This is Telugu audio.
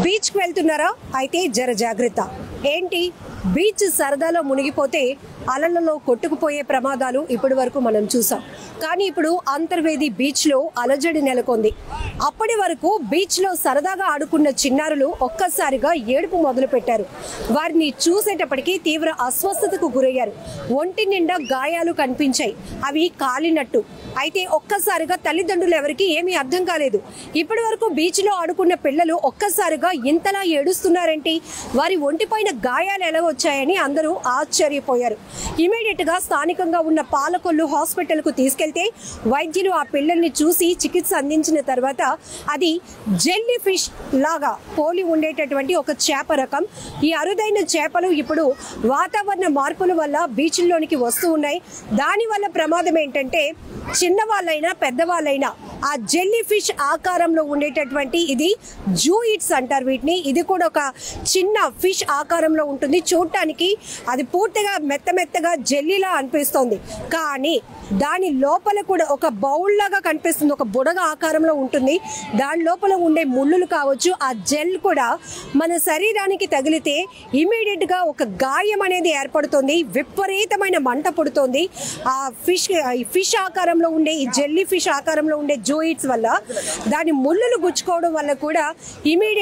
బీచ్ కి వెళ్తున్నారా? అయితే జర జాగ్రత్త. ఏంటి, బీచ్ సరదాలో మునిగిపోతే అలలలో కొట్టుకుపోయే ప్రమాదాలు ఇప్పటి వరకు మనం చూసాం. కానీ ఇప్పుడు అంతర్వేది బీచ్ లో అలజడి నెలకొంది. అప్పటి వరకు బీచ్ లో సరదాగా ఆడుకున్న చిన్నారులు ఒక్కసారిగా ఏడుపు మొదలు పెట్టారు. వారిని చూసేటప్పటికీ తీవ్ర అస్వస్థతకు గురయ్యారు. ఒంటి నిండా గాయాలు కనిపించాయి, అవి కాలినట్టు. అయితే ఒక్కసారిగా తల్లిదండ్రులు ఎవరికి ఏమీ అర్థం కాలేదు. ఇప్పటి వరకు బీచ్ లో ఆడుకున్న పిల్లలు ఒక్కసారిగా ఇంతలా ఏడుస్తున్నారేంటి, వారి ఒంటిపైన గాయాలు ఎలా వచ్చాయని అందరూ ఆశ్చర్యపోయారు. ఇమీడియట్ గా స్థానికంగా ఉన్న పాలకొల్లు హాస్పిటల్ కు తీసుకెళ్తే వైద్యులు ఆ పిల్లల్ని చూసి చికిత్స అందించిన తర్వాత అది జెల్లీ ఫిష్ లాగా పోలి ఉండేటటువంటి ఒక చేప రకం. ఈ అరుదైన చేపలు ఇప్పుడు వాతావరణ మార్పుల వల్ల బీచ్ల్లోనికి వస్తూ ఉన్నాయి. దాని వల్ల ప్రమాదం ఏంటంటే చిన్నవాళ్ళైనా పెద్దవాళ్ళైనా ఆ జెల్లీ ఫిష్ ఆకారంలో ఉండేటటువంటి ఇది జూయిట్స్ అంటారు వీటిని. ఇది కూడా ఒక చిన్న ఫిష్ ఆకారంలో ఉంటుంది. చూడటానికి అది పూర్తిగా మెత్తగా జెల్లీలా అనిపిస్తుంది, కానీ దాని లోపల కూడా ఒక బౌల్ లాగా కనిపిస్తుంది, ఒక బుడగ ఆకారంలో ఉంటుంది. దాని లోపల ఉండే ముళ్ళులు కావచ్చు, ఆ జెల్ కూడా మన శరీరానికి తగిలితే ఇమీడియట్ గా ఒక గాయం అనేది ఏర్పడుతుంది, విపరీతమైన మంట పుడుతుంది. ఆ ఫిష్ ఆకారంలో ఉండే ఈ జెల్లీ ఫిష్ ఆకారంలో ఉండే జూయిట్స్ వల్ల దాని ముళ్ళులు గుచ్చుకోవడం వల్ల కూడా ఇమీడియట్